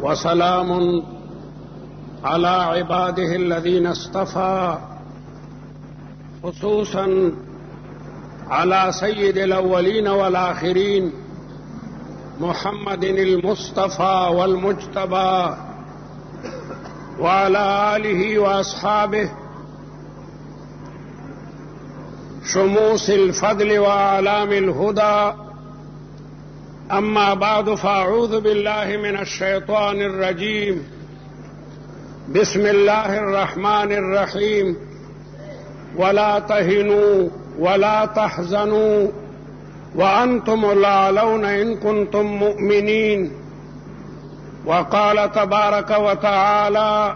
وسلام على عباده الذين اصطفى، خصوصا على سيد الأولين والآخرين محمد المصطفى والمجتبى، وعلى آله وأصحابه شموس الفضل وأعلام الهدى. أما بعد، فأعوذ بالله من الشيطان الرجيم. بسم الله الرحمن الرحيم. ولا تهنوا ولا تحزنوا وأنتم الأعلون إن كنتم مؤمنين. وقال تبارك وتعالى: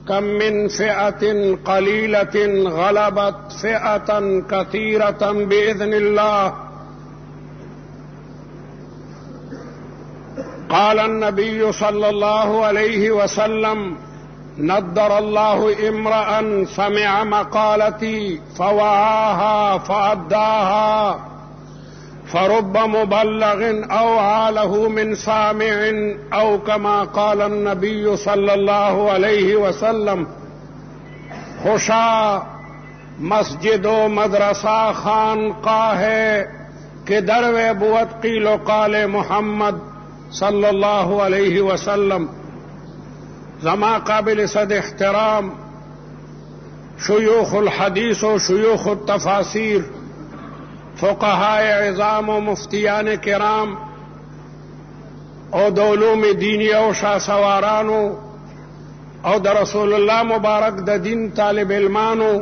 كم من فئة قليلة غلبت فئة كثيرة بإذن الله. قال النبي صلى الله عليه وسلم: نضر الله امرأ سمع مقالتي فوعاها فأداها، فرب مبلغ أوعى له من سامع، أو كما قال النبي صلى الله عليه وسلم. خوشا مسجد و مدرسہ خانقاہ ہے کہ در بود قیل و قال محمد صلی اللہ علیہ وسلم. زما قابل صد احترام شیوخ الحدیث و شیوخ التفاسیر، فقہائے عظام و مفتیان کرام او د علوم دینی او شاہ سوارانو او د رسول اللہ مبارک د دین طالب علمانو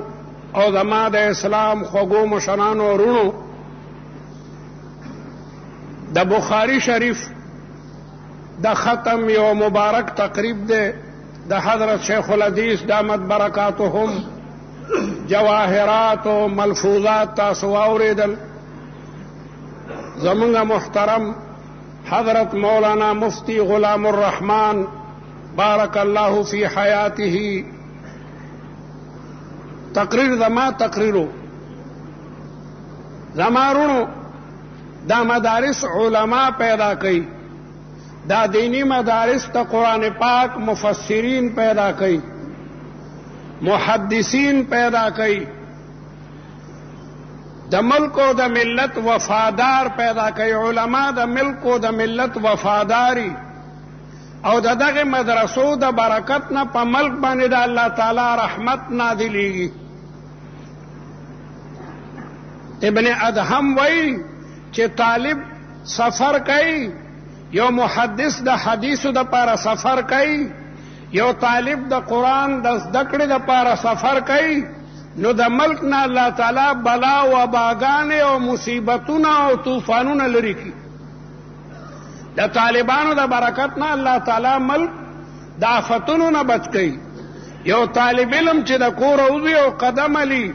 او زما د اسلام خوږو مشرانو ورونو، د بخاری شریف د ختم یو مبارک تقریب دے د حضرت شیخ الحدیث دامت برکاتهم جواہرات و ملفوظات تاسو اوریدل. زمونږ محترم حضرت مولانا مفتی غلام الرحمن بارک اللہ فی حیاته تقریر زما تقریرو زمارونو دا مدارس علماء پیدا کئی، دا دینی مدارس تا قرآن پاک مفسرین پیدا کئی، محدثین پیدا کئی، دا ملک و دا ملت وفادار پیدا کئی. علماء دا ملک و دا ملت وفاداری او دا دغه مدرسو دا برکت نا پا ملک باندې دا اللہ تعالی رحمت نازلیږي. ابن ادهم وی چې طالب سفر کئی، یو محدث د حدیثو د پاره سفر کوي، یو طالب د قرآن د زدکړې د پاره سفر کوي، نو د ملک نه الله تعالی بلا و باګانې او مصیبتونه او طوفانونه لري کی. د طالبانو د برکت نه الله تعالی ملک د آفتونو نه بچ کوي. یو طالب علم چې د کور اوځي او قدم علی،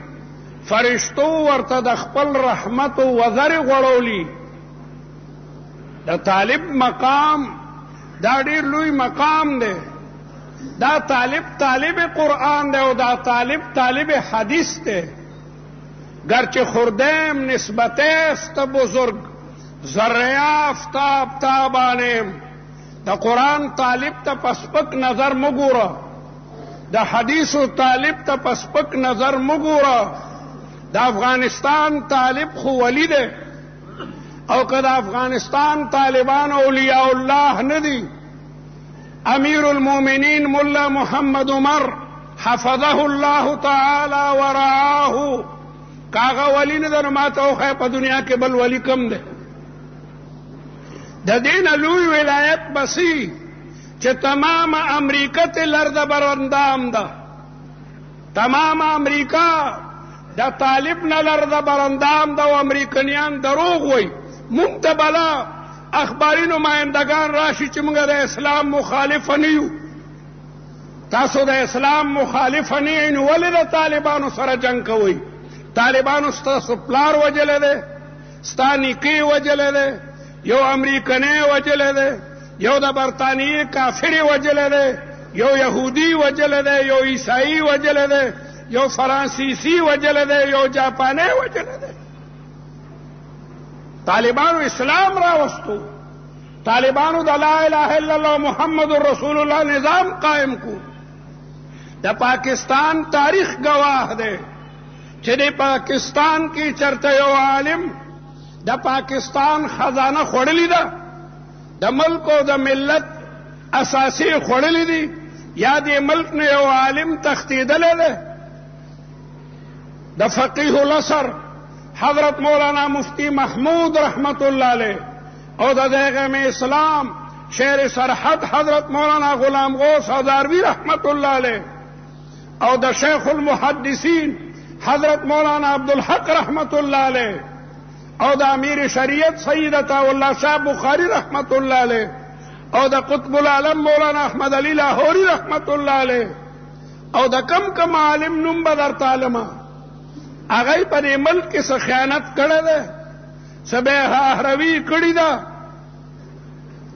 فرشتو ورته د خپل رحمت او وزر غړولي. دا طالب مقام دا ډیر لوی مقام دی. دا طالب قرآن دی او دا طالب حدیث دی. گرچه خوردیم نسبت است بزرگ، ذره آفتاب تابانیم. دا قرآن طالب تا پسپک نظر مگورا، دا حدیث و طالب تا پسپک نظر مگورا. دا افغانستان طالب خو ولی دی، او که د افغانستان طالبان اولیاء الله ندی. امیر المؤمنین ملا محمد عمر حفظه الله تعالی ورعاه کاغه ولی نه در ماته خو په دنیا کې بل ولی کم ده. د دین لوی ولایت بسی چې تمام امریکا ته لرد برندام ده. تمام امریکا د طالب نه لرد برندام ده او امریکنیان دروغ وای. مونږ ته بلا اخباری نمائندگان راشي چې موږ د اسلام مخالف نه یو. تاسو د اسلام مخالف نه یې، نو ولې د طالبانو سره جنگ کوئ؟ طالبانو ستاسو پلار وجلی دی، ستا نیکې وجلی دی، یو امریکنی وجلی دی، یو د برطانیې کافر وجلی دی، یو یهودی وجلی دی، یو عیسائی وجلی دی، یو فرانسیسی وجلی دی، یو جاپانی وجلی دی. طالبانو اسلام راوستو، طالبانو د لا اله الا الله محمد رسول الله نظام قائم کو. د پاکستان تاریخ گواہ دی چې د پاکستان کې چرته یو عالم د پاکستان خزانه خوړلې ده، د ملک او د ملت اساسي خوړلې دي، یا د ملک نه یو عالم تښتېدلی دی. د فقیه العصر حضرت مولانا مفتی محمود رحمت الله علیه او د دیغم اسلام شیر سرحد حضرت مولانا غلام غوث هزاروی رحمت الله علیه او د شیخ المحدثین حضرت مولانا عبدالحق رحمت الله علیه او د امیر شریعت سید عطاءاللہ شاہ بخاری رحمت الله علیه او د قطب العالم مولانا احمد علی لاہوری رحمت الله علیه او د کم عالم نوم به درته عالمه هغه په دې ملک کې څه خیانت کړی دی، څه بېاهروي کړې ده.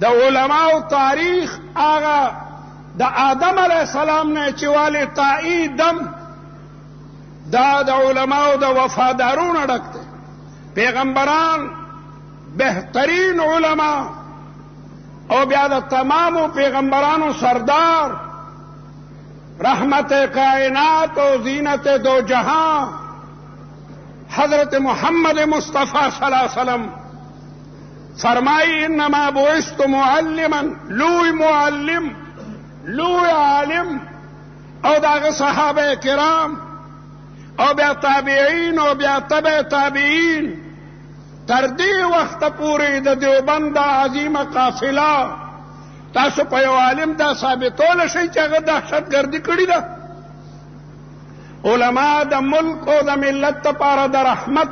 د علماو تاریخ هغه د آدم علیه السلام نه چې والې طائی دم دا د علماو د وفادارونو ډک دی. پیغمبران بهترین علما او بیا د تمامو پیغمبرانو سردار رحمت کائنات و زینت دو جہاں حضرت محمد مصطفیٰ صلی اللہ علیہ وسلم فرمائی انما بعثت معلما، لوی معلم لوی عالم او داغ صحابہ کرام او بیا تابعین او بیا تبع تابعین تر دې وخت پورې د دیوبند عظیمه قافله تاسو په یو عالم دا ثابتول شئ چې هغه دهشتګردي کړې ده. علما د ملک او د ملت لپاره د رحمت،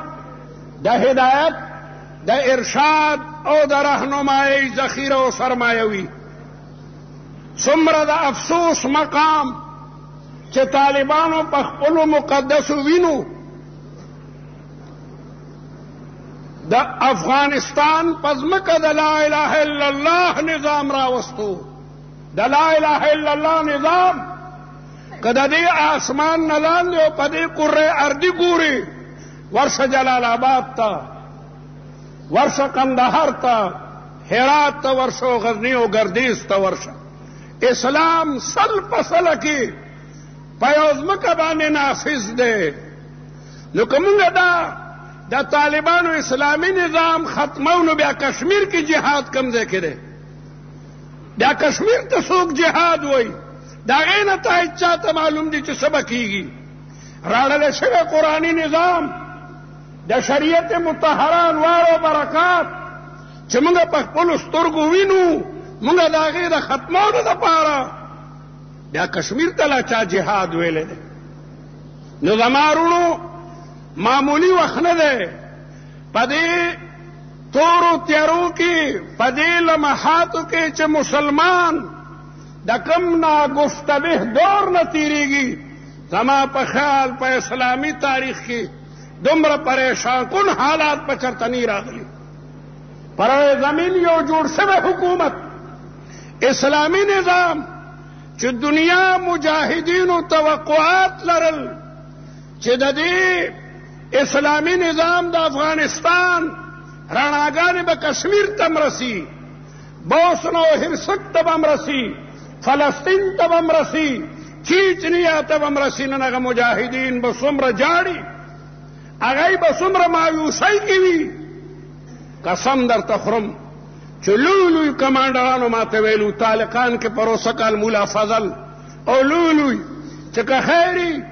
د هدایت، د ارشاد او د رهنمایۍ ذخیره او سرمایه وي. څومره د افسوس مقام چې طالبانو په خپلو مقدسو وینو د افغانستان په ځمکه د لا اله الا الله نظام راوستو. د لا اله الا الله نظام که د دې آسمان نه لاندې او په دې قرې ارضي ګوري، ورشه جلال آباد ته، ورشه قندهار ته، هرات ته ورشه او غزني او ګردیز ته ورشه، اسلام سل په سله کې په یو ځمکه باندې نافذ دی. نو که موږ د طالبانو اسلامي نظام ختمو نو بیا کشمیر کې جهاد کم ځای کې دی؟ بیا کشمیر ته څوک جهاد وایي؟ د هغې نتایج چاته معلوم دي چې څه به کېږي؟ راړلی شوی قرآني نظام د شریعت مطهره انوار او برکات چې موږ په خپلو سترګو وینو، موږ د هغې د ختمولو دپاره بیا کشمیر ته لا چا جهاد ویلی دی. نو زما وروڼو معمولی وخت نه دی. په دې تورو تیارو کې، په دې لمحاتو کې چې مسلمان د کم ناگفتبه دور نه تیریږي، زما په خیال په اسلامي تاریخ کې دومره پریشان کن حالات په چرته نه راغلي. پر زمین یو جوړ شوی حکومت اسلامي نظام چې دنیا مجاهدینو توقعات لرل چې د دې اسلامي نظام د افغانستان رڼاګانې به کشمیر ته مرسي، بوسنه او هرسک ته به مرسي، فلسطین ته به مرسي، چیچنیا ته به مرسي. نن هغه مجاهدین به څومره جاړي، هغه به څومره مایوسۍ کې وي. قسم درته خورم چې لوی لوی کمانډرانو ماته ویلو، طالقان کې پروسه کال مولا فضل او لوی چې که خیري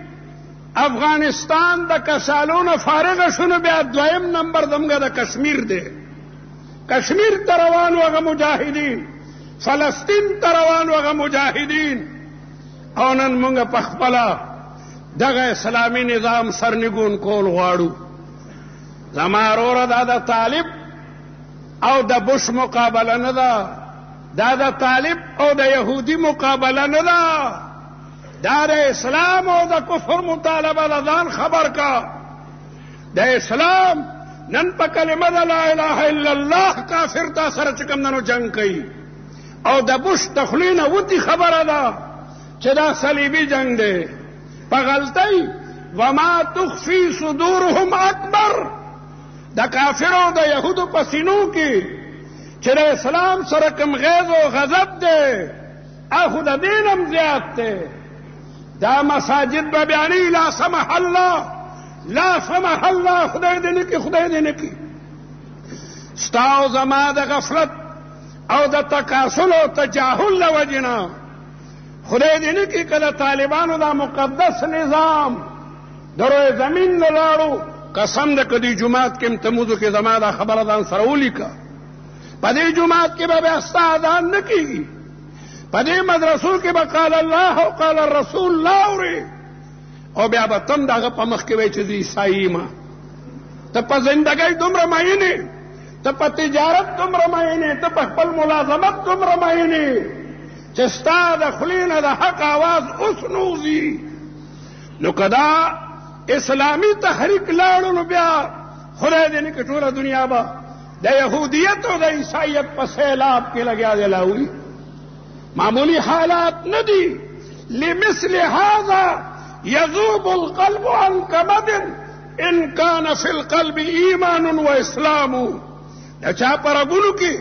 افغانستان د کسالو نه فارغه شو نو بیا دویم نمبر زموږ د کشمیر دی. کشمیر ته روان وو هغه مجاهدین، فلسطین ته روان وو هغه مجاهدین، او نن موږ په خپله دغه اسلامي نظام سرنګون کول غواړو. زما وروره دا د طالب او د بوش مقابله نه ده، دا د طالب او د یهودي مقابله نه ده، دا د اسلام او د کفر مطالبه ده. ځان خبر کا د اسلام نن په کلمه د لا اله الا الله کافر تا سره چې کوم ننو جنگ کوي، او د بوش د خولې نه وتې خبره ده چې دا صلیبي جنگ دی. په غلطۍ وما تخفي صدورهم اکبر، د کافرو د یهودو په سینو کې چې د اسلام سره کوم غیظ او غضب دی اخو د دین هم زیات دی. دا مساجد به بیانې لا سمح الله لا سمح الله، خدای دې نه کړي، خدای دې نه کړي. ستا او زما د غفلت او د تکاسل او تجاهل له وجې نه خدای دې نه کړي که د طالبانو دا مقدس نظام د روی زمین نه لاړو. قسم ده که دې جومات کې تموزو کې زما دا خبره ځان سره ولیکه. په دې جومات کې به بیا ستا اذان نه کېږي، په دې مدرسو کې به قال الله او قال الرسول لا اورې، او بیا به تم د هغه په مخ کې وایي چې زه عیسایي یم. ته په زندګۍ دومره مینې، ته په تجارت دومره مینې، ته په خپل ملازمت دومره مینې چې ستا د خولې نه د حق آواز اوس نوځي. نو که دا اسلامي تحریک لاړو نو بیا خدای دې نه کړي ټوله دنیا به د یهودیت او د عیسائیت په سیلاب کې لګیا دی لاوي. معمولی حالات نه دي. لمثل هذا يذوب القلب عن كبد ان كان في القلب ایمان و اسلام. د چا په رګونو کې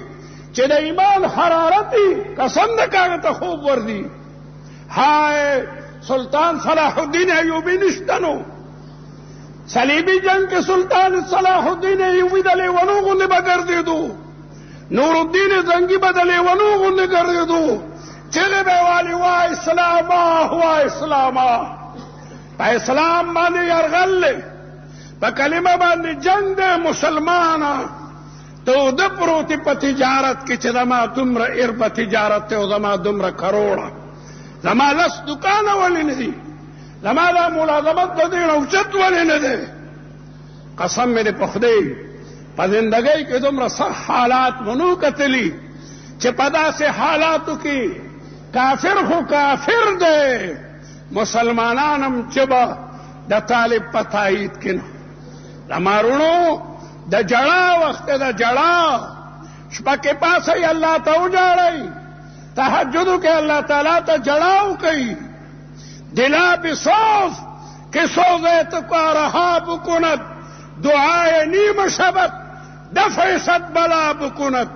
چې د ایمان حرارت قسم ده کاغه ته خوب وردي. هاي سلطان صلاح الدین ایوبی نشتنو صلیبی جنگ کے سلطان صلاح الدین ایوبی دلے ونو غندے بگردیدو، نور الدین زنگی بدلے ونو غندے گردیدو. چلے بے والی وا اسلاما ہوا اسلاما، پا اسلام باندے یرغل لے، پا کلمہ باندے جنگ دے مسلمانا. تو د پروتی پا تجارت کی چه زما دمرا ار پا تجارت تے و زما دمرا کروڑا، زما لس دکانا ولی ندی، زما دا ملازمت دا دین اوچت ولی ندی. قسم میرے پخدی پا زندگی کی دمرا سخ حالات منو کتلی چه پدا سے حالاتو کی کافر خو کافر دے، مسلمانانم چبا دا طالب پا تائید کنا. زمارونو دا جڑا وقت دا جڑا شپا کے پاس ہی اللہ تا اجاڑی، تحجدو کے اللہ تعالیٰ تا جڑاو کئی. دلا بسوز کہ سوزے تکا رہا بکنت، دعائے نیم شبت دفع صد بلا بکنت.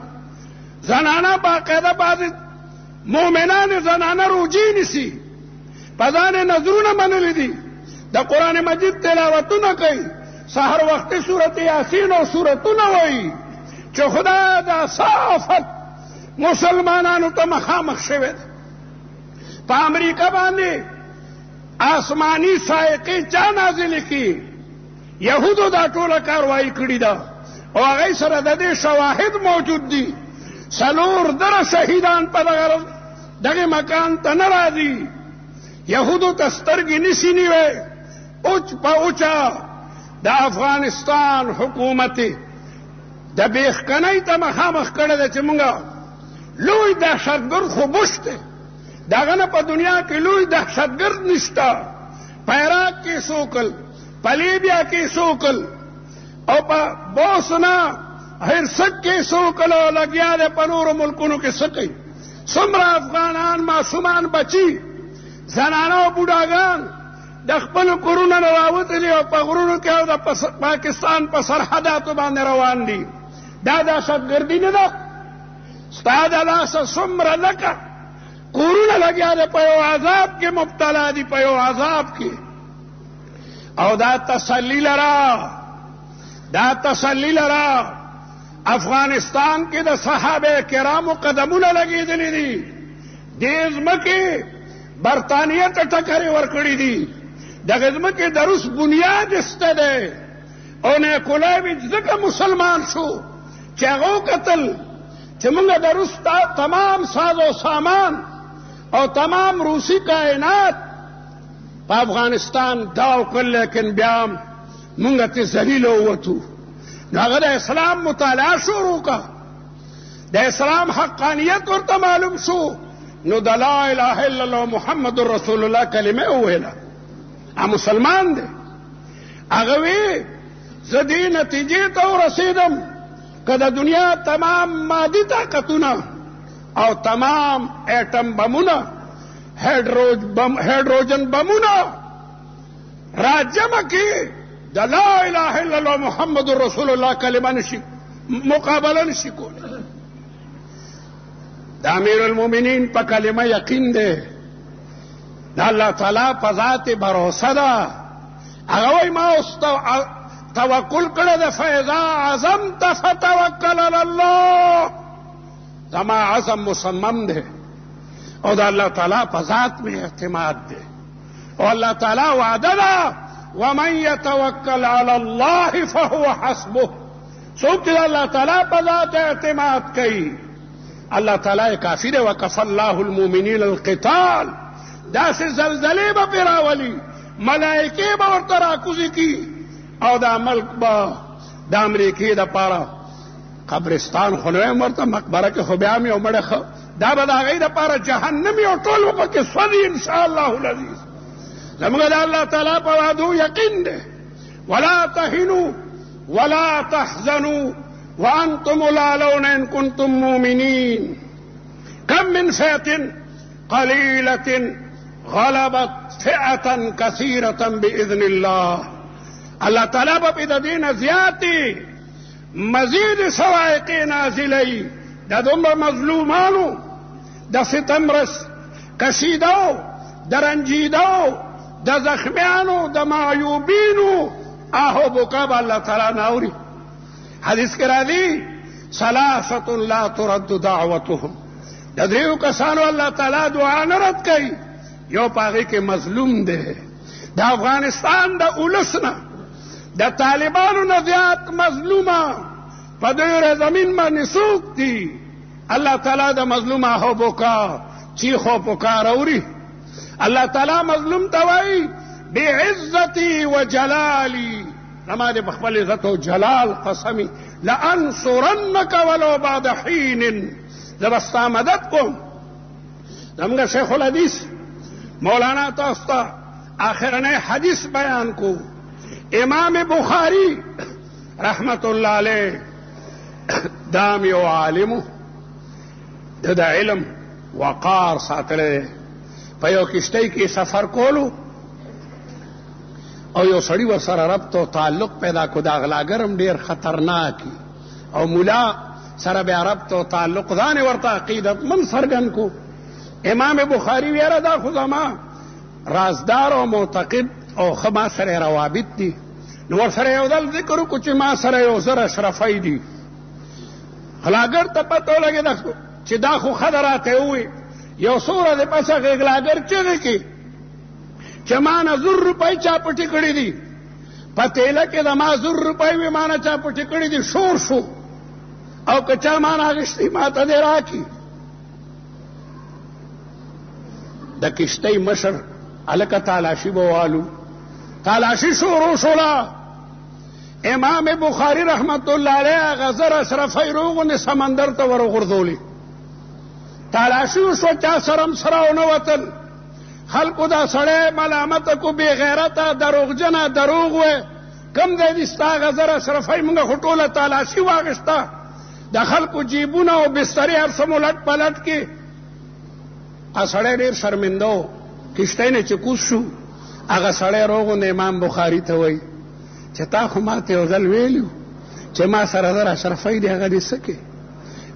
زنانا باقیدہ بازی مومنان زنانا روجی نسی، پدان نظرون من لیدی، دا قرآن مجید تلاوتو نہ کئی. سحر وقت سورت یاسین و سورتو نہ ہوئی چو خدا دا صافت مسلمانانو تا مخامخ شوید. پا امریکہ باندے آسمانی سائقی چا نازل کی؟ یہودو دا ٹولا کاروائی کری دا، او اگئی سر دا دے شواہد موجود دی. سلور در شہیدان پا دغی مکان تا نرازی. یہودو تسترگی نسی نیوے اوچ پا اوچا دا افغانستان حکومتی دا بیخکنی تا مخامخ کرده چه منگا لوی دهشتگرد خوبشته داغنا پا دنیا کی لوی دهشتگرد نشتا. پا عراق کی سوکل، پا لیبیا کی سوکل، او پا بوسنا ہرسک کی سوکل، او لگیا دے پا نور ملکونو کی سکی. سمرا افغانان معصومان بچی، زنانا و بوداگان دخپل کرونا نراوت لی او پا غرونو کی او دا پاکستان پا سرحداتو باندې روان دی. دا دهشتگردی ندا ستا دا لاسا سمرا لکا کرونا لگیا دے پا یو عذاب کی مبتلا دی، پا یو عذاب کی. او دا تسلی لرا افغانستان کی دا صحابہ کرامو قدمونا لگی دلی دی. دیزمکی برطانیت ٹکری ورکڑی دی. دا غزمکی دروس بنیاد استا دے. او نیکولایویچ ذکر مسلمان شو چاگو قتل چه منگا دروس تمام ساز و سامان او تمام روسی کائنات پا افغانستان داو کر، لیکن بیام منگا تی ذلیل ہوتو. ناغا دا اسلام مطالعہ شروع کا، دا اسلام حقانیت ورطا معلوم شو، نو دا لا الہ الا اللہ محمد رسول اللہ کلمہ اوہلا مسلمان دے. اگوی زدی نتیجی تو رسیدم کہ دا دنیا تمام مادی طاقتونا او تمام ایٹم بمونا ہیڈروجن بمونا راجم کی دا لا الہ الا اللہ محمد رسول اللہ کلمہ نشی مقابلہ نشی کولے. د امیر المؤمنین په کلمه یقین دی، د الله تعالی په ذات بروسه ده. هغه وایي ما اوس توکل کړی ده، فاذا عزمت فتوکل علی الله. زما عزم مصمم دی او د الله تعالی په ذات مې اعتماد دی. او الله تعالی وعده ده ومن يتوکل علی الله فهو حسبه. څوک چې د الله تعالی په ذات اعتماد کوي الله تعالی کافی دی. وکفى الله المؤمنین القتال. داسې زلزلې به پرې راولي، ملائکې به ورته راکوزې کي او دا ملک به د امریکې دپاره قبرستان خو نه وایم ورته، مقبره کې خو بیا هم یو مړی ښه، دا به د هغوی دپاره جهنم یو ټول به پکې سولي انشاءالله العزیز. زموږ د الله تعالی په وعدو یقین دی. ولا تهنوا ولا تحزنوا وانتم الاعلون ان كنتم مؤمنين. كم من فئة قليلة غلبت فئة كثيرة بإذن الله. الله تعالی به د دې نه زیاتې مزید صواعق نازلوي د دومره مظلومانو، د ستم کشیدو، د رنجیدو، د زخمیانو، د معیوبینو آهو بکا به الله تعالی ناوري. حدیث کې راځي ثلاثة لا ترد دعوتهم. د دریو کسانو الله تعالی دعا نه رد کوي. یو په هغې کې مظلوم دی، د افغانستان د اولس نه د طالبانو نه زیات مظلومه په دې زمین باندې څوک دي؟ الله تعالی د مظلوم آهو بکا چیخ و پکار اوري. الله تعالی مظلوم ته وایي بعزتي وجلالي، زما دې په خپل عزت او جلال قسمي لانصرنك ولو بعد حين، زه به ستا مدد کوم. زموږ شیخ الحدیث مولانا تاسو ته آخرنی حدیث بیان کو. امام بخاری رحمت الله علیه دام یو عالمو د علم وقار ساتلی، په یو کشتۍ کې سفر کولو او یو سړي ورسره ربط او تعلق پیدا کو. دا غلاګر هم ډېر خطرناکي او ملا سره بیا ربط او تعلق ځان یې ورته عقیدتمند څرګند کو. امام بخاري ویره دا خو زما رازدار او معتقد او ښه ما سره روابط دي، نو ورسره یو ځل ذکر وکړو چې ما سره یو زر اشرفی دي. غلاګر ته پته ولګېده چې دا خو ښه ده راته ووایي. یو څو ورځې پس هغې غلاګر چغې کړي چې ما نه 1000 روپۍ چا پټې کړي دي، په تیله کې د ما 1000 روپۍ وي ما نه چا پټې کړي دي. شور شو او که چا ما نه اخېستې ما ته دې راکړي. د کشتۍ مشر هلکه تالاشي به والو، تالاشي شروع شوله. امام بخاری رحمت الله علیه هغه زر اشرفۍ روغونې سمندر ته ورغورځولې. تالاشي وشوه، چا سره هم سره ونه وتل. خلکو دا سړی ملامته کو، بې غیرته، دروغجنه، دروغ وی. کم دی دي ستا هغه زر اشرفۍ مونږ خو ټوله تالاشي واخېسته، د خلکو جیبونه او بسترې هر څه مو لټ پلټ کې. سړی ډېر شرمنده و. کشتۍ نه چې کوز شو هغه سړی روغونده امام بخاري ته وایي چې تا خو ما ته یو ځل ویلي چې ما سره زر اشرفۍ دي، هغه دې څه کې؟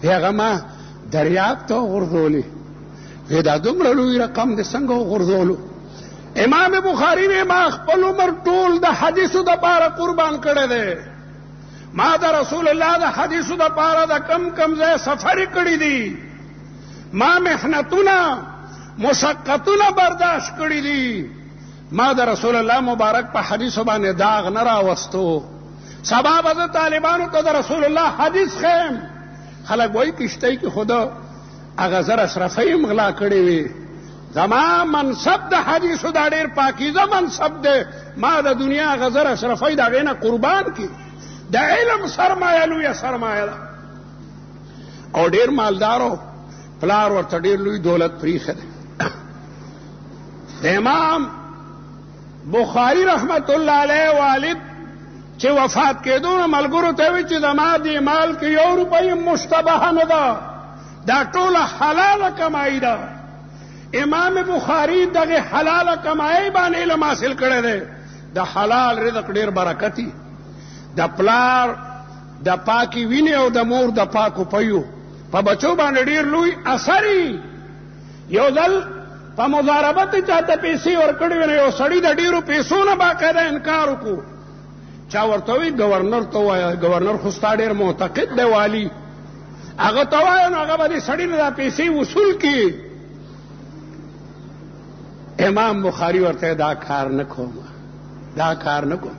هغه ما دریاب ته وغورځولې. وی دا دومره لوی رقم دې څنګه وغورځولو؟ امام بخاري وی ما خپل عمر ټول د حدیثو دپاره قربان کړی دی. ما د رسول الله د حدیثو دپاره د کم کم ځای سفرې کړي دي، ما محنتونه مشقتونه برداشت کړي دي. ما د رسول الله مبارک په حدیثو باندې داغ نه راوستو. سبا به زه طالبانو ته د رسول الله حدیث ښیم. خلک وایي کشتۍ کې خو د هغه زر اشرفۍ هم غلا کړې وي. زما منصب د حدیثو دا ډېر پاکیزه منصب دی. ما د دنیا هغه زر اشرفۍ د هغې نه قربان کړي. د علم سرمایه لویه سرمایه ده او ډېر مالدارو پلار ورته ډېر لوی دولت پریښی دی. د امام بخاری رحمت الله علیه والد چې وفات کېدو نه ملګرو ته وی چې زما دې مال کې 1 روپۍ مشتبه نه ده، دا ټوله حلاله کمایي ده. امام بخاری دغه حلاله کمایي باندې علم حاصل کړی دی. د حلال رزق ډېر برکتي، د پلار د پاکي وینې او د مور د پاکو پیو په بچو باندې ډیر لوی اثري یو ځل په مضاربت چاته پیسې ورکړې وې یو سړی د ډیرو پیسو نه باقاعده انکار وکړو چا ورته وی گورنر ته وایه گورنر خو ستا ډېر معتقد دی والي هغه ته وایه نو هغه به دې سړي نه دا پیسې وصول کړي امام بخاري ورته دا کار نه کوم دا کار نه کوم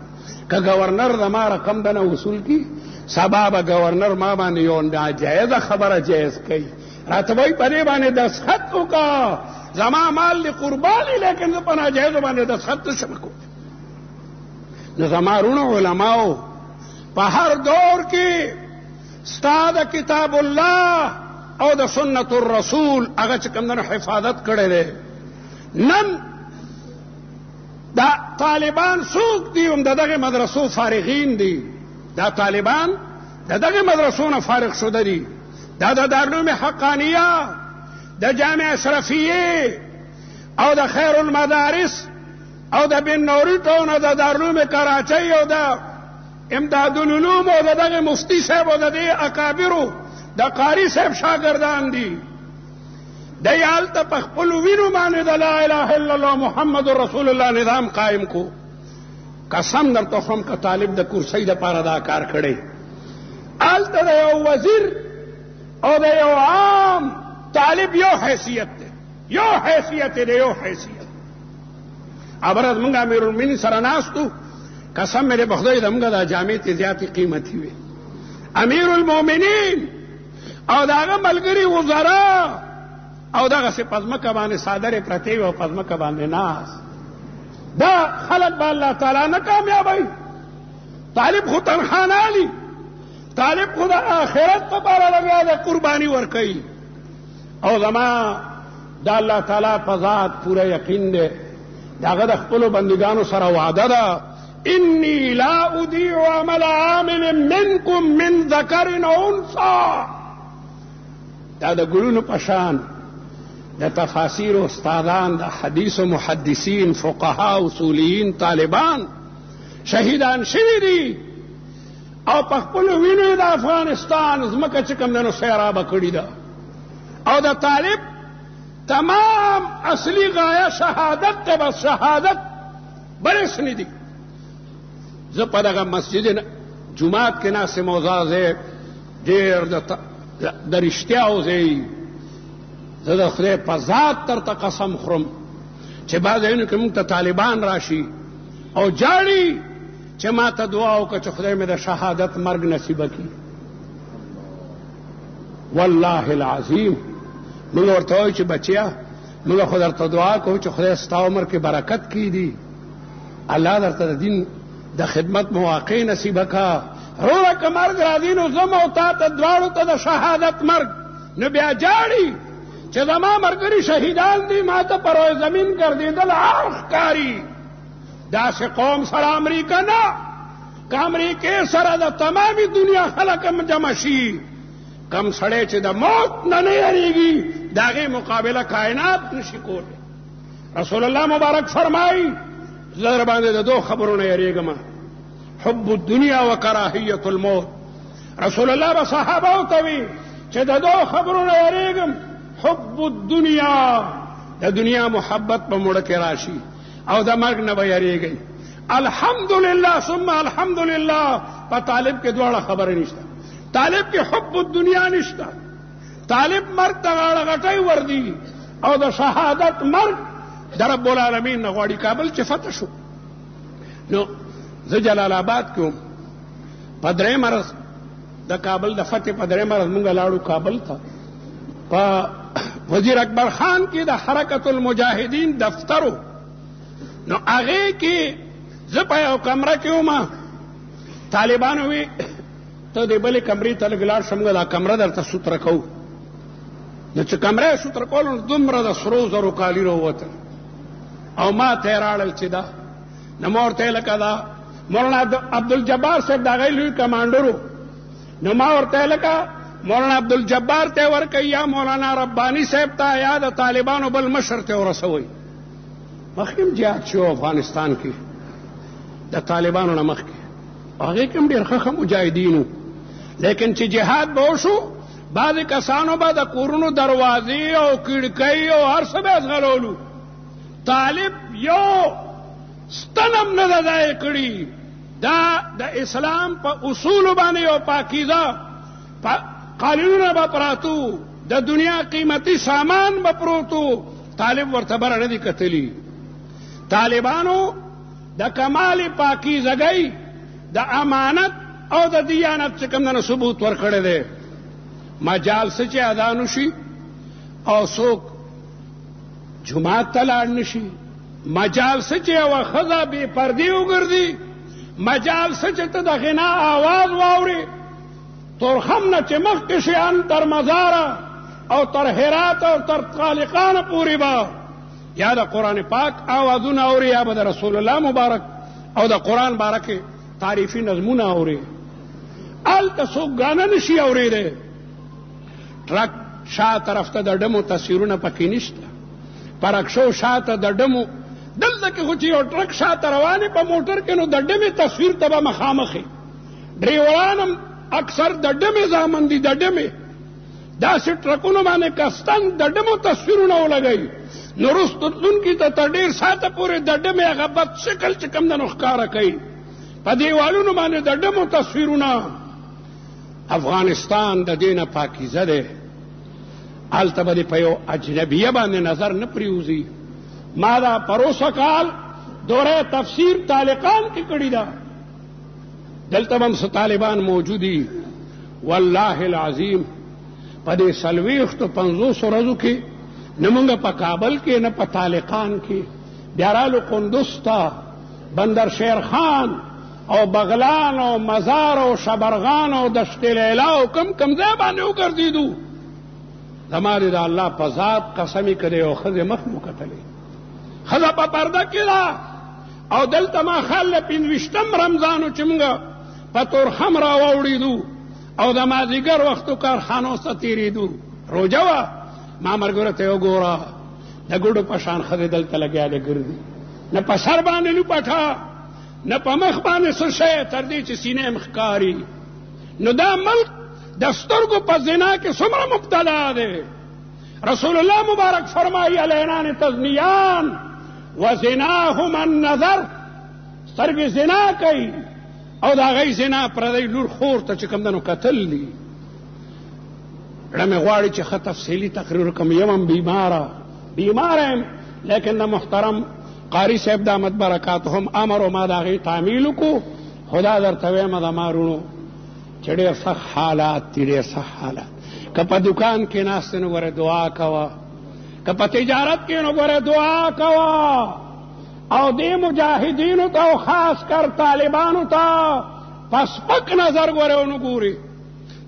که گورنر زما رقم دنه وصول کړي سبا به گورنر ما باندې یو ناجایزه خبره جایز کوي راته وایي په دې باندې دستخط وکړه زما مال دی قرباني لیکن زه په ناجایزو باندې دستخط نه شم کولی نو زما رونو علماو په هر دور کې ستا د کتاب الله او د سنت الرسول هغه چې کوم نه حفاظت کړی دی نن دا طالبان څوک دي هم د دغه مدرسو فارغین دي دا طالبان د دغه مدرسو نه فارغ شده دي دا د دارالعلوم حقانیه د جامع اشرفیه او د خیر المدارس او د بن نوري ټاون د دارالعلوم کراچۍ او د امداد العلوم او دغه مفتی صاحب او د اکابرو د قاری صاحب شاګردان دي د یالته په خپل وینو باندې د لا اله الا الله محمد رسول الله نظام قائم کو قسم درته خم که طالب د کرسۍ د پاره دا کار کړي آلته د یو وزیر او د یو عام طالب یو حیثیت دی یو حیثیت دی یو حیثیت ابرز موږ امیر المؤمنین سره ناستو قسم مې په خدای د موږ د جامع ته زیاتې قیمتي وي امیر المؤمنین او داغه ملګری وزرا او دغه سي پزمکه باندې صادره پرتی او پزمکه باندې ناس دا خلق به الله تعالی نه کامیابی طالب خو تنخوا نه علي طالب خو د آخرت لپاره لګیا دی قرباني ورکوي او زما د الله تعالی په ذات پوره یقین دی داغه د خپلو بندګانو سره وعده ده انی لا اضیع عمل عامل منکم من ذکر او انثى دا د ګلونو په شان د تفاسیر استادان د حدیث و محدثین فقها اصولیین طالبان شهیدان شوي دي او په خپلو وینو د افغانستان ځمکه چې کوم دی نو سیرابه کړې ده او د طالب تمام اصلی غایه شهادت ته بس شهادت بل هېڅ نه دي زه په دغه مسجد جومات کې ناست یم او زه ډېر د رښتیاو ځای زه د خدای په ذات درته قسم خورم چې بعض ځایونو کې موږ ته طالبان راشي او جاړي چې ما ته دعا وکړه چې خدای مې د شهادت مرګ نصیبه کړي والله العظیم موږ ورته وایو چې بچیا موږ خو درته دعا کوو چې خدای ستا عمر کې برکت کړي الله درته د دین د خدمت مواقع نصیبه کړه وروره که مرګ راځي نو زه او تا ته دواړو ته د شهادت مرګ نو بیا جاړي چې زما ملګري شهیدان دي ما ته پر روی زمین ګرځېدل عار ښکاري داسې قوم سره امریکا نه که امریکې سره د تمامي دنیا خلک جمع شي کم سړی چې د موت نه نه یریږي د هغې مقابله کائنات نشي کولی رسول الله مبارک فرمایي زه در باندې د دو خبرو نه یریږم حب الدنیا و کراهیت الموت رسول الله به صحابهو ته وي چې د دو خبرو نه یریږم حب الدنیا د دنیا محبت په مړه کې راشي او د مرګ نه به یریږئ الحمدلله ثم الحمدلله په طالب کې دواړه خبرې نشته طالب کې حب الدنیا نشته طالب مرګ ته غاړه غټۍ وردي او د شهادت مرګ د رب العالمین نه غواړي کابل چې فتح شو نو زه جلال آباد کې وم په درېیم ورځ د کابل د فتح په درېیم ورځ مونږ لاړو کابل ته په وزیر اکبر خان کې د حرکت المجاهدین دفترو نو هغې کې زه په یو کمره کې وم طالبانو وی ته دې بلې کمرې ته لږ لاړ شه موږ دا کمره درته سوتره کوو نو چې کمره یې سوتره کولو نو دومره د سرو زرو کالي راووتل او ما ته یې راړل چې دا نو ما ورته یې لکه دا مولانا عبدالجبار صاحب د هغې لوی کمانډر نو ما ورته یې لکه مولانا عبدالجبار ته یې ورکوي یا مولانا رباني صاحب ته یا د طالبانو بل مشر ته ورسوئ مخکې هم جهاد شو افغانستان کې د طالبانو نه مخکې هغې کې هم ډېر ښه مجاهدینو لیکن چې جهاد به وشو بعضې کسانو به د کورونو دروازې او کړکۍ او هر څه به ځغلولو. طالب یو ستنم نه ده ځای کړي. دا د اسلام په اصولو باندې یو پاکیزه قانونونه به پراتو، د دنیا قیمتي سامان به پروتو، طالب ورته بره نه دي کتلي. طالبانو د کمال پاکیزګۍ، د امانت او د دیانت چې کوم نه ثبوت ورکړی دی. مجال څه چې ادا نشي او څوک جماعت ته لاړ نشي، مجال څه چې یوه ښځه بې پردې وګرځي، مجال څه چې ته د غنا آواز واورې، تورخم نه چې مخکې شیان تر مزاره او تر هرات او تر طالقانه پورې به یا د قرآن پاک آوازونه اوري یا به د رسول الله مبارک او د قرآن بارکې تعریفي نظمونه اوري. هلته څوک ګانه نشي اورېدی. ټرک شا طرف ته د ډمو تصویرونه پکې نشته، پرکشو شاته د ډمو. دلته کې خو چې یو ټرک شاته روان په موټر کې نو د ډمې تصویر ته به مخامخې. ډریوران هم اکثر د ډمې زامن دي. د ډمې داسې ټرکونو باندې کستن د ډمو تصویرونه ولګوي، نو وروسته تلونکي ته تر ډېر ساعته پورې د ډمې هغه بد شکل چې کوم ده نو ښکاره کوي. په دیوالونو باندې د ډمو تصویرونه. افغانستان د دې نه پاکیزه دی. هلته به دې په یو اجنبیه باندې نظر نه پرېوځي. ما دا پروسه کال دوره تفسیر طالقان کې کړې ده. دلته به هم څه طالبان موجود دي. والله العظیم په دې 450 ورځو کې نه مونږ په کابل کې نه په طالقان کې بیا رالو قندوز ته، بندر شیر خان او بغلان او مزار او شبرغان او دشت لیلا او کم کم ځای باندې وګرځېدو. زما دې د الله په ذات قسمې کړې او ښځې مخ مو کتلې. ښځه په پرده کې ده او دلته ما خیال دی 25 رمضان چې مونږ په تورخم را واوړېدو او د مازدیګر وختو کارخانو څخه تېرېدو. روژه وه. ما ملګرو ته وګوره د ګوډو په شان ښځې دلته لګیا ګرځي، نه په سر باندې لوپټه، نه په مخ باندې څه شی، تر دې چې سینې هم ښکاري. نو دا ملک د سترګو په زنا کې څومره مبتلا دی. رسول الله مبارک فرمایي العینان تزنیان وزناهما النظر. سترګې زنا کوي او د هغې زنا پردی لور خور ته چې کوم ده نو کتل دي. زړه مې غواړي چې ښه تفصیلي تقریر وکړم. یم هم بیماره یم، لیکن د محترم قاري صاحب دامت برکاتهم امر و ما د هغې تعمیل وکړو. خدا درته وایم د ما رونو چې ډېر سخت حالات دي، ډېر سخت حالات. که په دکان کې ناست نو ګوره دعا کوه، که په تجارت کې نو ګوره دعا کوه. او دې مجاهدینو ته او خاص کر طالبانو ته په سپک نظر ګوره ونه ګوري.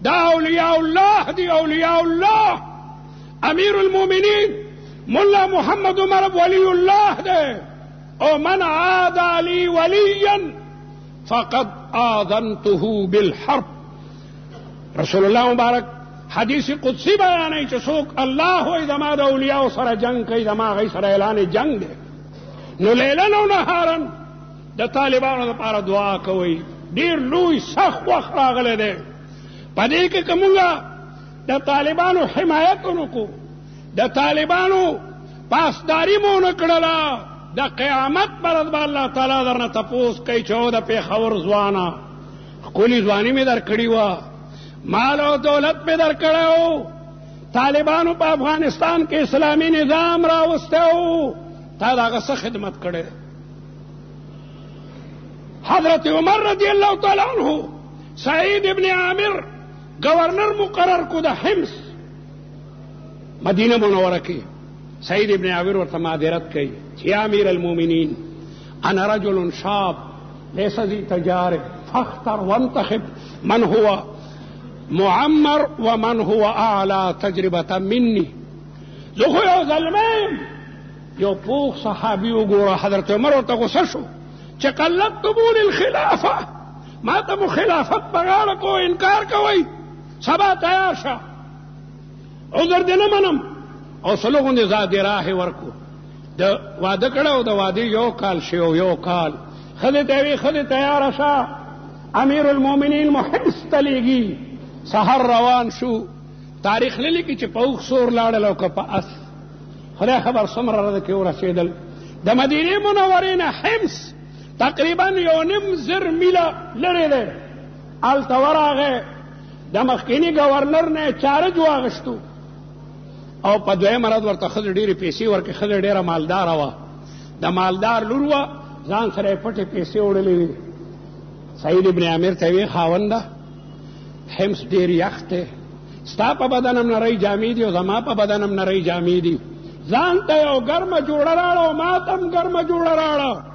دا اولیاء الله دي، اولیاء الله. امیر المؤمنین ملا محمد عمر ولی الله دی. او من عادى لي وليا فقد آذنته بالحرب. رسول الله مبارک حدیث قدسی بیانوي چې څوک الله وایي زما د اولیاء سره جنگ کوي، زما هغې سره اعلان جنگ دی. نو لیلن او نهارن د طالبانو لپاره دعا کوئ. ډېر لوی سخت وخت راغلی دی. په دې کې که مونږ د طالبانو حمایت ونه کړو، د طالبانو پاسداري مو ونه کړله، د قیامت پر ورځ به الله تعالی درنه تپوس کوي چې او د پېښور ځوانه ښکلې ځواني مې در کړې وه، مال او دولت مې در کړی و، طالبانو په افغانستان کې اسلامي نظام راوستی و، تا د هغه څه خدمت کړی. حضرت عمر رضی الله تعالی عنہ سعید ابن عامر گورنر مقرر کو د حمص مدینه منوره کې. سعید ابن عامر ورته معذرت کوي چې یا امیر المؤمنین انا رجل شاب ليس ذي تجارب فاختر وانتخب من هو معمر ومن هو اعلى تجربه مني. زه خو یو زلمی یو پوخ صحابي وګوره. حضرت عمر ورته غصه شو چې قلدتموني الخلافه، ما ته مو خلافت په غاړه کو انکار کوئ، سبا تیار شه، عذر دې نه منم. او سلو غوندې زادې راهې ورکو. د واده کړه او د واده یو کال شي او یو کال ښځې ته وي ښځې تیاره شه. امیر المؤمنین مو حمص ته لیږي. سحر روان شو، تاریخ نه لیکي چې په اوښ سور لاړل او که په اس. خدای خبر څومره راده کې ورسېدل. د مدینې منورې نه حمص تقریبا 1.5 میله لرې دی. هلته ورغی، د مخکیني ګورنر نه یې چارج واخیستو او په دویمه ورځ ورته ښځې ډېرې پیسې ورکړې. ښځه ډېره مالداره وه، د مالدار لور وه، ځان سره یې پټې پیسې وړلې وې. سعید ابن عامر ته ویې خاونده حمص ډېر یخ دی، ستا په بدن هم نری جامې دي او زما په بدن هم نری جامې دي، ځان ته یو ګرمه جوړه راړه او ما ته هم ګرمه جوړه راړه.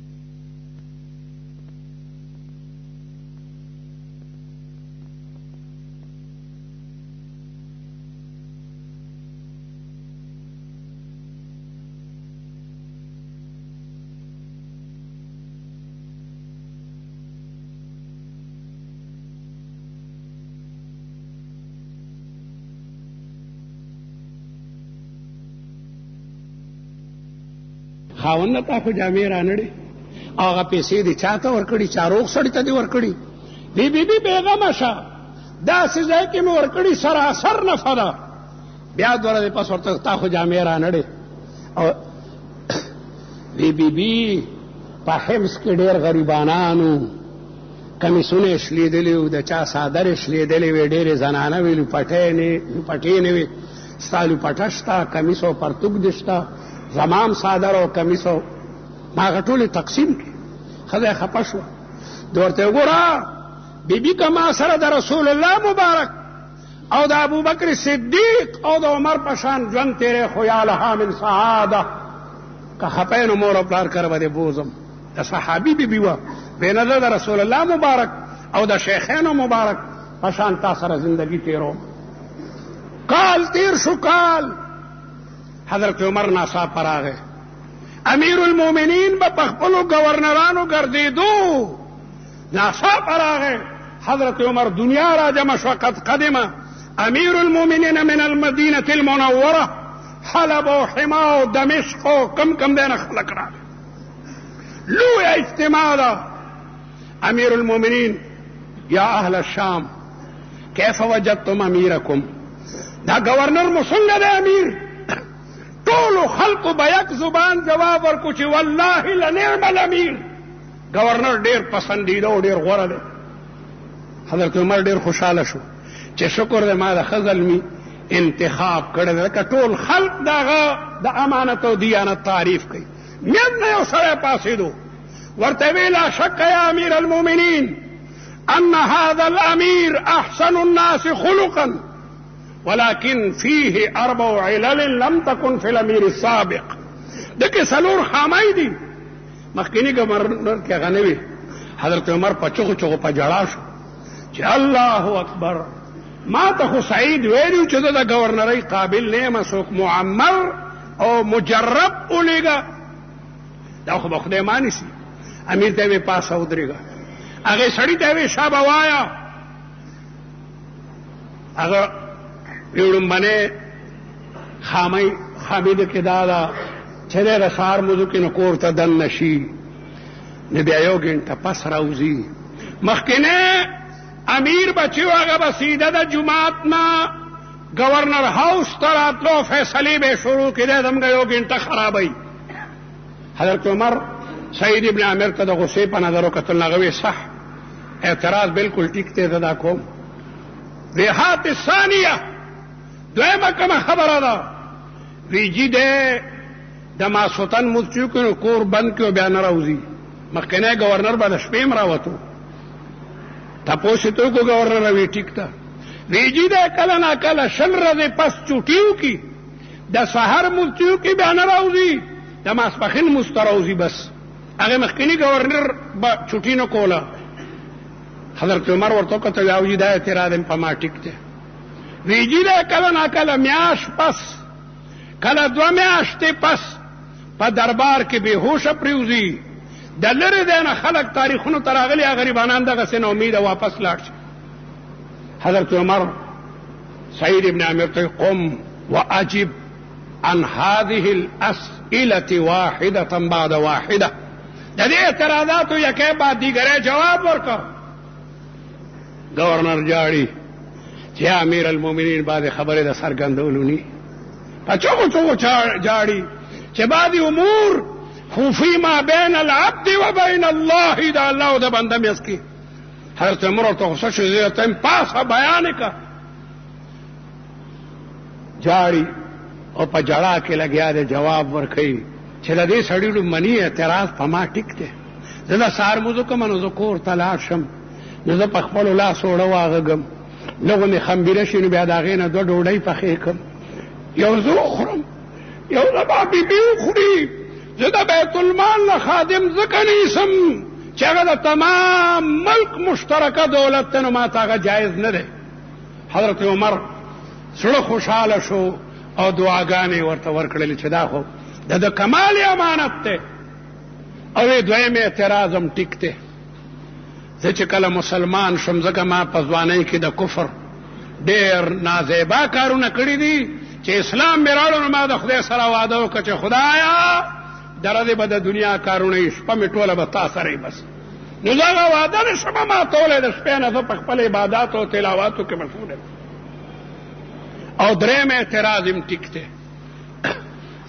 خاوند تا خو جامې رانړې، هغه پیسې دې چا ته ورکړي؟ چا روغ سړي ته دې ورکړي؟ بی بېغمه شه، داسې ځای کې مې ورکړي سراسر نفع ده. بیا دوه ورځې پس ورته تا خو جامې رانړې. او بی په حمص کې ډېر غریبانانو کمیسونه یې شلېدلي وو، د چا څادرې شلېدلې وې، ډېرې زنانه وې لوپټې نه وې. ستا لوپټه شته، کمیس او پرتوګ دې شته، زمام صادر او کمیس او ما هغه ټولې تقسیم کړي. ښځه یې خفه شوه. ده ورته وګوره بیبي که ما سره د رسول الله مبارک او د ابوبکر صدیق او د عمر په شان ژوند تېری خو یا لها من سعاده. که خفه نو مور او پلار کره به دې بوزم. د صحابي بیبي وه، بینه زه د رسول الله مبارک او د شیخینو مبارک په شان تا سره زندګي تېروم. کال تیر شو، کال حضرت عمر ناڅاپه راغی. امیر المؤمنین به په خپلو گورنرانو ګرځېدو، ناڅاپه راغی. حضرت عمر دنیا را جمع شوه. قد قدم امیر المؤمنین من المدینة المنوره، حلب و حما و دمشق و کم دی نه خلک راغی. لویه اجتماع ده. امیر المؤمنین یا اهل الشام کیف وجدتم امیرکم؟ دا گورنر مو څنګه دی امیر؟ ټولو خلقو به یک زبان جواب ورکو چې والله لنعم الامیر. گورنر ډېر پسندیده او ډېر غوره دی. حضرت عمر ډېر خوشحاله شو چې شکر دی ما د ښه زلمي انتخاب کړی دی، لکه ټول خلق د هغه د امانت او دیانت تعریف کوي. مین نه یو سړی پاڅېدو، ورته ویې لا شک یا امیر المؤمنین ان هذا الامیر احسن الناس خلقا ولكن فيه 4 علل لم تكن في الامير السابق. دکې څلور خامۍ دي. مخکینی گورنر کې هغه نه وي. حضرت عمر په چغو په ژړا شو چې الله اکبر، ما ته خو سعید ویلي چې زه د گورنرۍ قابل نه یم، څوک معمر او مجرب ولېږه. دا خو به خدای مانیسي. امیر ته یې پاسه ودرېږه. هغې سړي ته یې شابه وایه. هغه لومبنې خامي د کې دا ده چې دی د سهار مزو کې نو کور ته دننه شي، نو بیا یو ګنټه پس راوځي. مخکینی امیر بچی و هغه به سیده د جومات نه گورنر هاوس ته راتلو، فیصلې به یې شروع کېدی، دمګه یو ګنټه خرابوي. حضرت عمر سعید ابن عامر ته د غصې په نظر وکتل. هغه ویې صح، اعتراض بالکل ټیک دی، زه دا کوم. ریحات الثانیه دویمه کومه خبره ده؟ ویجي دی د ماسوتن مونځ چې وکړي نو کور بند کړي او بیا نه راوځي. مخکینی گورنر به د شپې هم راوتو. تپوس یې ته وکړو ګورنر وی ټیک ده. ویجي دی کله ناکله 20 ورځې پس چوټي وکړي، د سهار مونځ چې وکړي بیا نه راوځي، د ماسپښین مونځ ته راوځي. بس هغې مخکیني گورنر به چوټي نه کوله. حضرت عمر ورته وکتل ویې وجي دا اعتراض په ما ټیک دی. ویجي دی کله ناکله میاشت پس، کله 2 میاشتې پس په دربار کې بېهوشه پرېوځي. د لرې دی نه خلک تاریخونو ته راغلي، هغه غریبانان دغسې نا امیده واپس لاړ شي. حضرت عمر سعید ابن عامر ته قم واجب عن هذه الاسئله واحده بعد واحده. د دې اعتراضاتو یکې بعد دیګرې جواب ورکړه. گورنر جاړي چې امیر المؤمنین بعد خبره د څرګندولو نی په چوغو چوغو جاړي چې بعد امور خوفی ما بین العبد و بین الله دا الله او د بنده میس کې حضرت عمر ورته غصه شو زه ته پاسه بیان کا جاړي او په جړه کې لګیا دی جواب ورکړي چې د دې سړي منی اعتراض په ما ټیک دی زه د سهار مونځ کوم نو زه کور ته لاړ شم نو زه په خپلو لاس اوړه واغږم لږه مې خمبیره شي نو بیا د هغې نه دوه ډوډۍ پخې کړم یو زه وخورم یو زما بیبي وخوري زه د بیت المال نه خادم ځکه نیسم چې هغه د تمام ملک مشترکه دولت ته نو ما ته هغه جایز نه دی حضرت عمر زړه خوشحاله شو او دعاګانې ورته ورکړلې چې دا خو د کمال امانت دی او دویم اعتراض هم ټیک دی زه چې کله مسلمان شم ځکه ما په ځوانۍ کې د کفر ډېر نازیبا کارونه کړي دي چې اسلام مې راوړو نو ما د خدای سره واده وکړه چې خدایا دره دې به د دنیا کارونه یې شپه مې ټوله به تا سره یې بس نو زه هغه واده نه شمه ماتولی د شپې نه زه په خپل عباداتو او تلاواتو کې مشغول یم او دریم اعتراض هم ټیک دی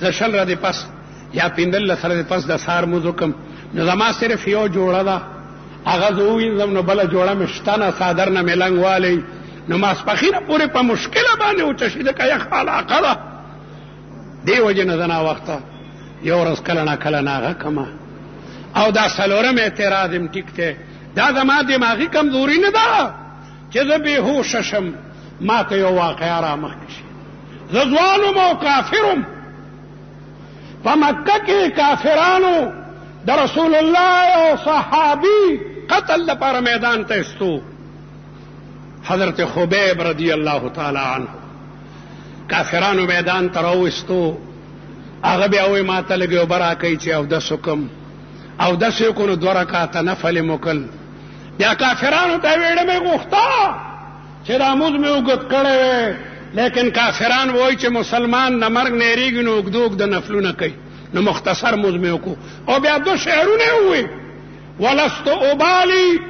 زه شل ردې پس یا پنځلس ردې پس د سهار مونځ وکړم نو زما صرف یو جوړه ده هغه زه ووینځم نو بله جوړه مې شته نه څادر نه مې لنګ والی نو ماسپښینه پورې په مشکله باندې وچه شي ځکه یخ علاقه ده دې وجې نه زه ناوخته یو ورځ کله نه کله ناغه کمه او دا څلورم اعتراض هم ټیک دی دا زما دماغي کمزوري نه ده چې زه بېهوشه شم ما ته یو واقعه را مخکې شي زه ځوان وم او کافر وم په مکه کې کافرانو د رسول الله او صحابي قتل لپاره میدان ته استو حضرت خبیب رضی الله تعالی عنه کافرانو میدان ته راوستو هغه بیا وایي ما ته لږ اوبه راکوئ چې اودس وکړم اودس یې وکړو نو 2 رکعته نفل یې وکړل بیا کافرانو ته ویړه مې غوښته چې دا مونځ مې اوږد کړی وی لیکن کافران وایي چې مسلمان نه مرګ نه هېرېږي نو اوږده اوږده نفلونه کوي نو مختصر مونځ مې وکړو او بیا 2 شعرونه یې ووایي ولست ابالي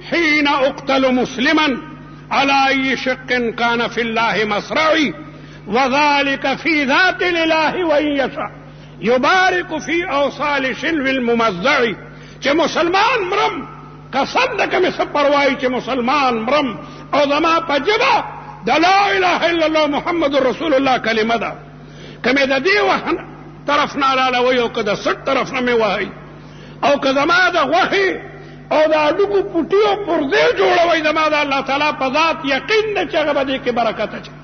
حين اقتل مسلما على اي شق كان في الله مصرعي وذلك في ذات الاله وان يشاء يبارك في اوصال شلو الممزع چې مسلمان مرم قسم ده که مې څه پروايي چې مسلمان مرم او زما په ژبه د لا اله الا الله محمد رسول الله کلمه ده که مې د دې طرف نه لاړوي او که د سټ طرف نه مې وهئ او که زما د غوښې او د هډوکو پوټي او پرزې جوړوئ زما د الله تعالی په ذات یقین ده چې هغه به دې کې برکت اچوي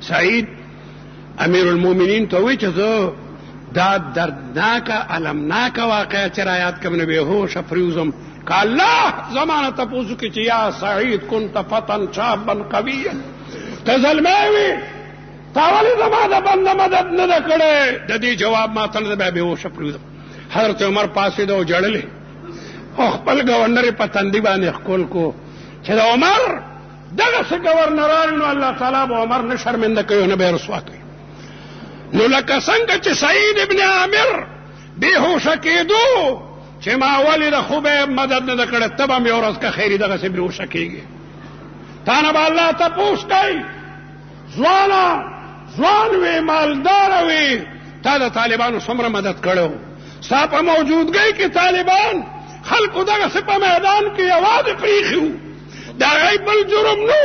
سعید امیر المؤمنین ته وایي چې زه دا دردناکه المناکه واقعه چې رایاد کړم نو بېهوشه پرېوځم که الله زمانه تپوس وکړي چې یا سعید كنت فتى شابا قویا ته زلمی وي تا ولې زما د بنده مدد نه ده کړی د دې جواب ما ته نه ده بیا بېهوشه پرېوځم حضرت عمر پاسېده او جړلې او خپل ګورنر یې په تندي باندې ښکل کو چې د عمر دغسې ګورنران نو الله تعالی به عمر نه شرمنده کوي او نه به یې رسوا کوي نو لکه څنګه چې سعید ابن عامر بېهوشه کېدو چې ما ولې د خبیب مدد نه ده کړی ته به هم یو ورځ که خیري دغسې بېهوشه کېږي تا نه به الله تپوس کوي ځوان وې مالداره وې تا د طالبانو څومره مدد کړی ستا په موجودګۍ کې طالبان خلکو دغسې په میدان کې یوازې پریښي وو د هغوی بل جرم نو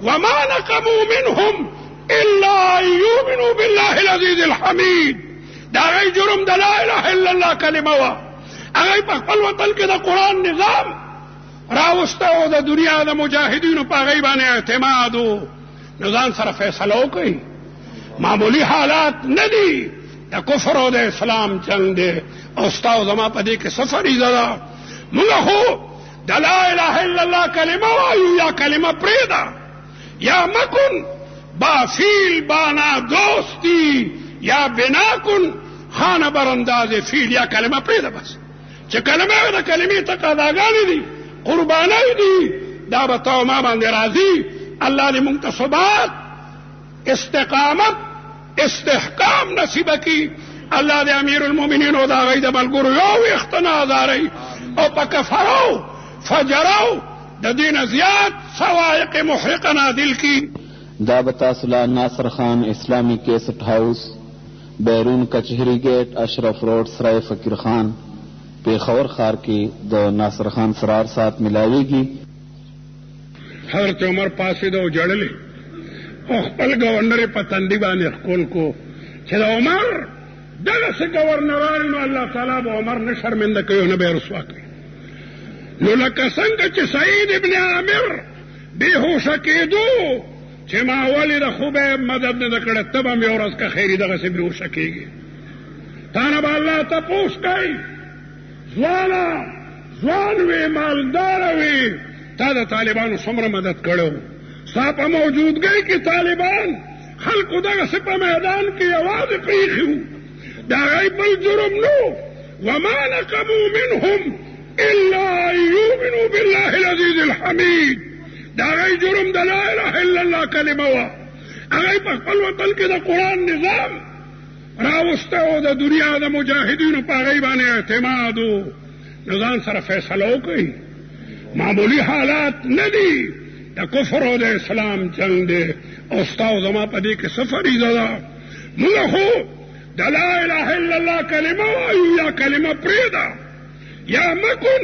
وما نقموا منهم الا ان یؤمنوا بالله العزیز الحمید د هغوی جرم د لا اله الا الله کلمه وه هغوی په خپل وطن کې د قرآن نظام راوسته او د دنیا د مجاهدینو په هغوی باندې اعتماد و نو ځان سره فیصله وکړئ معمولی حالات نه دي د کفر او د اسلام جنگ دی او ستا او زما په دې کې څه فریضه ده موږ خو د لا اله الا الله کلمه وایو یا کلمه پرېږده یا مکن با فیل بانا دوستی یا بنا کن خانه برانداز فیل یا کلمه پرېږده بس چې کلمه د کلمې تقاضاګانې دي قربانۍ دي دا به ته ما باندې راځي الله دې موږ ته ثبات استقامت استحکام نصیبه کړي الله دې امیر المؤمنین او د هغوی د ملګرو یو ویښته نه ازاروي او په کفرو فجرو د دې نه زیات صواعق محرقه نازل کی. دا به تاسو له ناصر خان اسلامي کیسټ هاوس، بیرون کچهری گیټ، اشرف روډ، سرای فقیر خان، پیښور ښار کې د ناصر خان سرار سات ملاویږي. حضرت عمر پاسې د جړلې او خپل گورنر په تندي باندې خپل کو چې د عمر دغه څه گورنران نو الله تعالی به عمر نه شرمنده کوي نه به رسوا کوي. نو لکه څنګه چې سعید ابن عامر بېهوشه کېدو چې ما ولې د خوبه مدد نه کړه ته به مې ورځ که خیري دغسې بېهوشه کېږي. تا نه به الله تپوس کوي ځوان وې مالداره وې تا د طالبانو څومره مدد کړی ستا په موجودګۍ کې طالبان خلکو دغسې په میدان کې یوازې پرېښي وو د هغوی بل جرم نو وما نقموا منهم الا ان یؤمنوا بالله العزیز الحمید. د هغوی جرم د لا اله الا الله کلمه وه. هغوی په خپل وطن کې د قرآن نظام راوسته او د دنیا د مجاهدینو په هغوی باندې اعتماد و. نو ځان سره فیصله وکړئ معمولی حالات نه دي، د کفر او د اسلام جنگ دی او ستا او زما په دې کې څه فریضه ده. موږ خو د لا اله الا الله کلمه وایو یا کلمه پرېږده یا مکن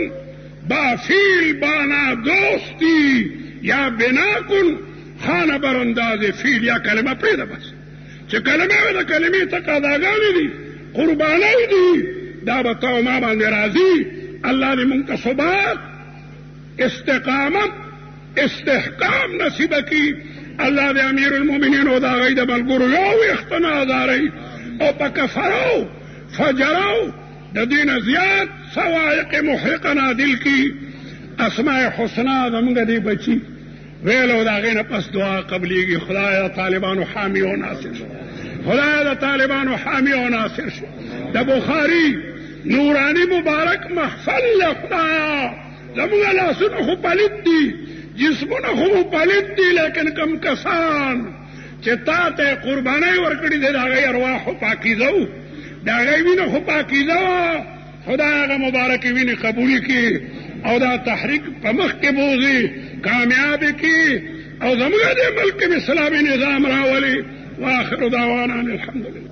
با فیل بانا دوستی یا بنا کن خانه برانداز فیل یا کلمه پرېږده بس چې کلمه وي د کلمې تقاضاګانې دي قربانۍ دي دا به تا او ما باندې راځي. الله دې موږ ته ثبات استقامت استحکام نصیب کی. الله دې امیر المؤمنین او د هغوی د ملګرو یو ویښته نه ازاروي او په کفرو فجرو د دې نه زیات صواعق محرقه نازل کی. اسماء حسنا زموږ دې بچي ویلو د هغې نه پس دعا قبلیږي. خدایه د طالبانو حامی او ناصر شو، خدایه د طالبانو حامی او ناصر شو. د بخاري نورانی مبارک محفل له خدایه زموږ لاسونه خو پلید دي جسمونه خو پلید دي لیکن کم کسان چې تا ته قربانۍ ورکړې دي د هغوی ارواح خو پاکیزه وو د هغوی وینه خو پاکیزه وه. خدای هغه مبارکې وینې قبولې کړي او دا تحریک په مخ کې بوځي کامیابې کړي او زموږ دې ملک کې اسلامي نظام راولي. واخر دعوانا الحمدلله.